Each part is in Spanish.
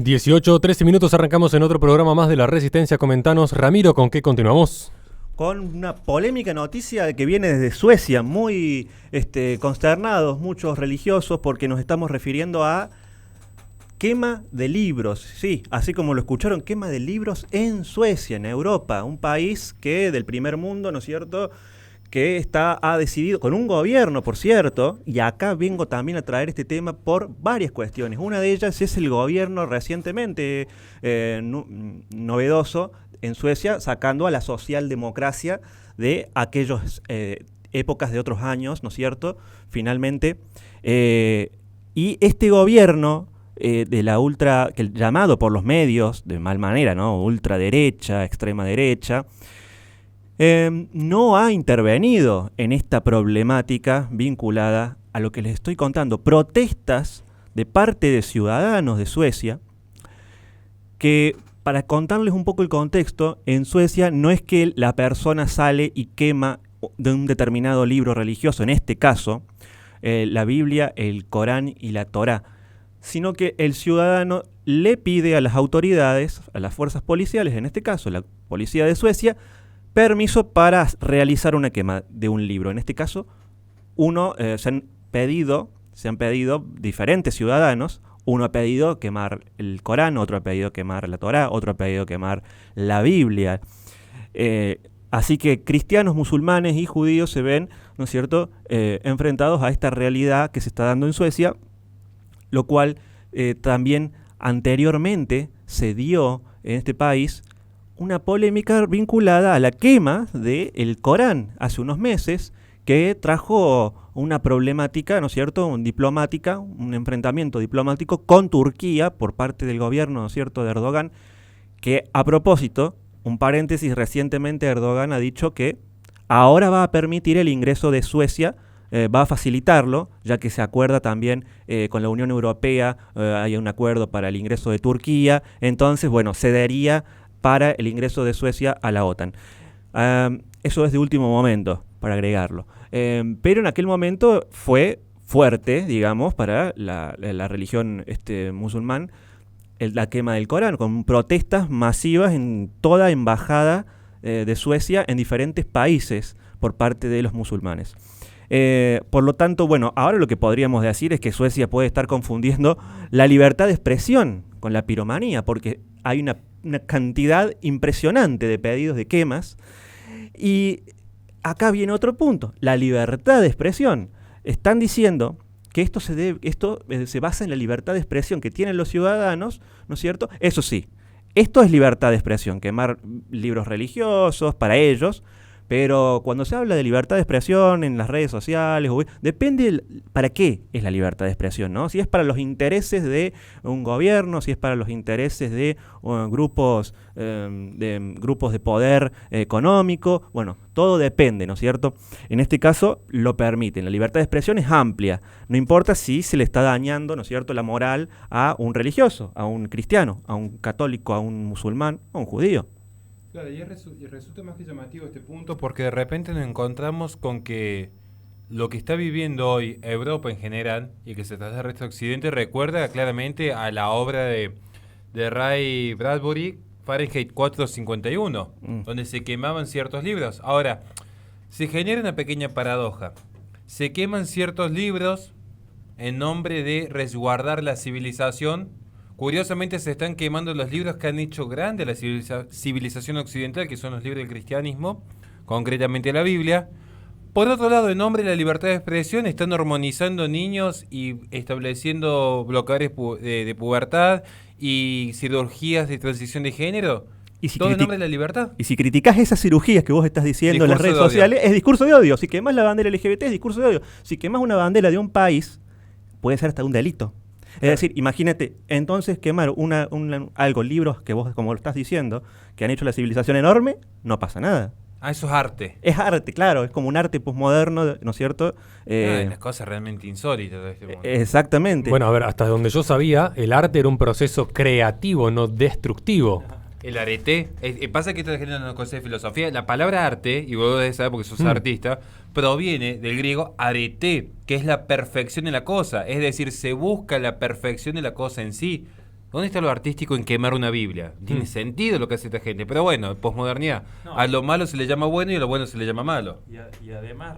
18, 13 minutos, arrancamos en otro programa más de La Resistencia. Comentanos, Ramiro, ¿con qué continuamos? Con una polémica noticia que viene desde Suecia, muy consternados muchos religiosos porque nos estamos refiriendo a quema de libros. Sí, así como lo escucharon, quema de libros en Suecia, en Europa, un país que del primer mundo, ¿no es cierto?, que ha decidido, con un gobierno, por cierto, y acá vengo también a traer este tema por varias cuestiones. Una de ellas es el gobierno recientemente novedoso en Suecia, sacando a la socialdemocracia de aquellas épocas de otros años, ¿no es cierto?, finalmente. Y este gobierno de la llamado por los medios, de mal manera, ¿no?, ultraderecha, extrema derecha, no ha intervenido en esta problemática vinculada a lo que les estoy contando. Protestas de parte de ciudadanos de Suecia que, para contarles un poco el contexto, en Suecia no es que la persona sale y quema de un determinado libro religioso, en este caso, la Biblia, el Corán y la Torá, sino que el ciudadano le pide a las autoridades, a las fuerzas policiales, en este caso la policía de Suecia, permiso para realizar una quema de un libro. En este caso, se han pedido diferentes ciudadanos. Uno ha pedido quemar el Corán, otro ha pedido quemar la Torá, otro ha pedido quemar la Biblia. Así que cristianos, musulmanes y judíos se ven, ¿no es cierto?, enfrentados a esta realidad que se está dando en Suecia, lo cual también anteriormente se dio en este país una polémica vinculada a la quema del Corán hace unos meses, que trajo una problemática, ¿no es cierto?, un enfrentamiento diplomático con Turquía por parte del gobierno, ¿no es cierto?, de Erdogan, que, a propósito, un paréntesis, recientemente Erdogan ha dicho que ahora va a permitir el ingreso de Suecia, va a facilitarlo, ya que se acuerda también con la Unión Europea, hay un acuerdo para el ingreso de Turquía, entonces, bueno, cedería para el ingreso de Suecia a la OTAN. Eso es de último momento, para agregarlo. Pero en aquel momento fue fuerte, digamos, para la religión musulmán, la quema del Corán, con protestas masivas en toda embajada de Suecia en diferentes países por parte de los musulmanes. Por lo tanto, bueno, ahora lo que podríamos decir es que Suecia puede estar confundiendo la libertad de expresión con la piromanía, porque hay una cantidad impresionante de pedidos de quemas. Y acá viene otro punto, la libertad de expresión. Están diciendo que esto se basa en la libertad de expresión que tienen los ciudadanos, ¿no es cierto? Eso sí, esto es libertad de expresión, quemar libros religiosos para ellos. Pero cuando se habla de libertad de expresión en las redes sociales, depende para qué es la libertad de expresión, ¿no? Si es para los intereses de un gobierno, si es para los intereses de grupos de poder económico, bueno, todo depende, ¿no es cierto? En este caso lo permiten. La libertad de expresión es amplia, no importa si se le está dañando, ¿no es cierto?, la moral a un religioso, a un cristiano, a un católico, a un musulmán, a un judío. Claro, y resulta más que llamativo este punto porque de repente nos encontramos con que lo que está viviendo hoy Europa en general y que se trata del resto de Occidente recuerda claramente a la obra de Ray Bradbury, Fahrenheit 451, donde se quemaban ciertos libros. Ahora, se genera una pequeña paradoja. Se queman ciertos libros en nombre de resguardar la civilización. Curiosamente se están quemando los libros que han hecho grande la civilización occidental, que son los libros del cristianismo, concretamente la Biblia. Por otro lado, en nombre de la libertad de expresión, están hormonizando niños y estableciendo bloqueadores de pubertad y cirugías de transición de género. Todo en nombre de la libertad. Y si criticás esas cirugías que vos estás diciendo en las redes sociales, es discurso de odio. Si quemás la bandera LGBT, es discurso de odio. Si quemás una bandera de un país, puede ser hasta un delito. Es decir, imagínate, entonces quemar libros que vos, como lo estás diciendo, que han hecho la civilización enorme, no pasa nada. Eso es arte. Es arte, claro, es como un arte posmoderno, ¿no es cierto? Las cosas realmente insólitas de este mundo. Exactamente. Bueno, a ver, hasta donde yo sabía, el arte era un proceso creativo, no destructivo. El arete. Pasa que esto es una cosa de filosofía. La palabra arte, y vos debes saber porque sos artista, proviene del griego arete, que es la perfección de la cosa. Es decir, se busca la perfección de la cosa en sí. ¿Dónde está lo artístico en quemar una Biblia? Tiene sentido lo que hace esta gente. Pero bueno, posmodernidad. No. A lo malo se le llama bueno y a lo bueno se le llama malo. Y además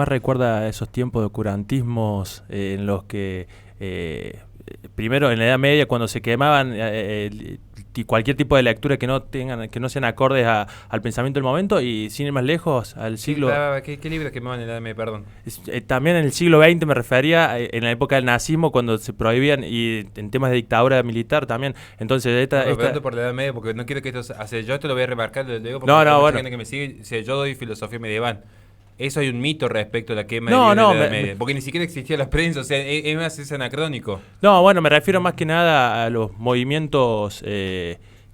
recuerda esos tiempos de oscurantismos en los que primero en la Edad Media cuando se quemaban cualquier tipo de lectura que no sean acordes al pensamiento del momento, y sin ir más lejos al siglo ¿Qué libros quemaban en la Edad Media? Perdón. también en el siglo XX me refería, en la época del nazismo, cuando se prohibían, y en temas de dictadura militar también. Entonces Pregunto por la Edad Media porque no quiero que yo esto lo voy a remarcar, lo digo porque No, hay mucha bueno. gente que me sigue, yo doy filosofía medieval. Eso hay un mito respecto a la quema No, de libros no, de la Edad Media, porque ni siquiera existía la prensa, o sea, es más, es anacrónico. No, bueno, me refiero más que nada a los movimientos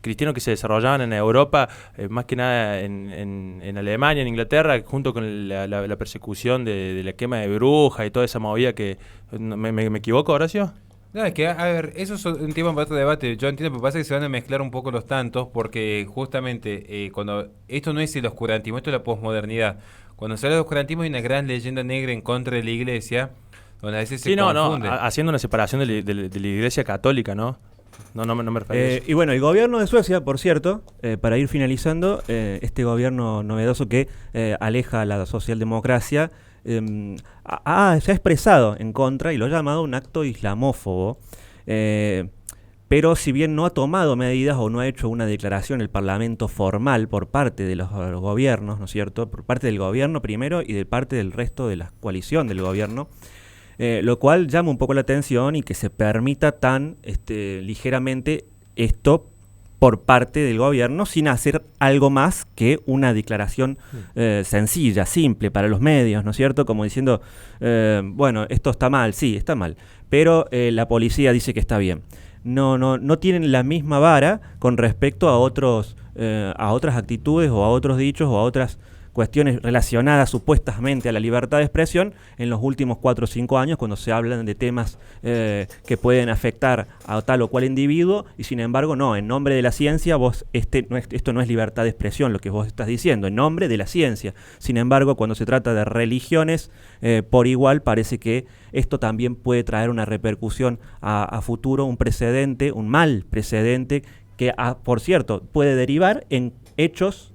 cristianos que se desarrollaban en Europa, más que nada en Alemania, en Inglaterra, junto con la persecución de la quema de brujas y toda esa movida que... ¿Me equivoco, Horacio? No, es que, a ver, eso es un tema para otro debate. Yo entiendo, pero pasa que se van a mezclar un poco los tantos, porque justamente cuando esto no es el oscurantismo, esto es la posmodernidad. Cuando se habla de oscurantismo hay una gran leyenda negra en contra de la iglesia, donde a veces se confunde. Haciendo una separación de la iglesia católica, ¿no? No me refiero a eso. Y bueno, el gobierno de Suecia, por cierto, para ir finalizando, este gobierno novedoso que aleja a la socialdemocracia, se ha expresado en contra y lo ha llamado un acto islamófobo, pero si bien no ha tomado medidas o no ha hecho una declaración en el Parlamento formal por parte de los gobiernos, ¿no es cierto?, por parte del gobierno primero y de parte del resto de la coalición del gobierno, lo cual llama un poco la atención, y que se permita tan ligeramente esto por parte del gobierno sin hacer algo más que una declaración sencilla, simple para los medios, ¿no es cierto? Como diciendo, bueno, esto está mal, sí, está mal, pero la policía dice que está bien. No tienen la misma vara con respecto a otras actitudes o a otros dichos o a otras cuestiones relacionadas supuestamente a la libertad de expresión en los últimos 4 o 5 años, cuando se hablan de temas que pueden afectar a tal o cual individuo, y sin embargo no, en nombre de la ciencia esto no es libertad de expresión lo que vos estás diciendo, en nombre de la ciencia. Sin embargo, cuando se trata de religiones, por igual parece que esto también puede traer una repercusión a futuro, un precedente, un mal precedente que, por cierto, puede derivar en hechos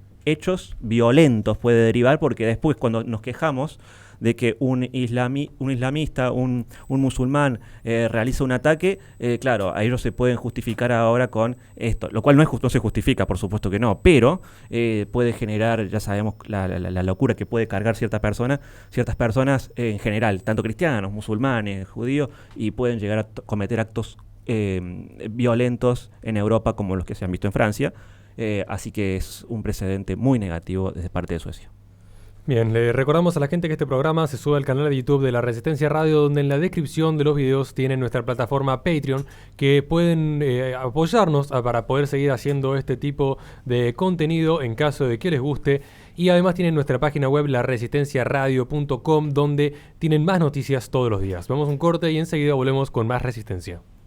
violentos, puede derivar, porque después cuando nos quejamos de que un islamista, un musulmán realiza un ataque, claro, a ellos se pueden justificar ahora con esto, lo cual no se justifica, por supuesto que no, pero puede generar, ya sabemos, la locura que puede cargar ciertas personas en general, tanto cristianos, musulmanes, judíos, y pueden llegar a cometer actos violentos en Europa como los que se han visto en Francia. Así que es un precedente muy negativo desde parte de Suecia. Bien, le recordamos a la gente que este programa se sube al canal de YouTube de La Resistencia Radio, donde en la descripción de los videos tienen nuestra plataforma Patreon, que pueden apoyarnos para poder seguir haciendo este tipo de contenido en caso de que les guste. Y además tienen nuestra página web, laresistenciaradio.com, donde tienen más noticias todos los días. Vamos a un corte y enseguida volvemos con más Resistencia.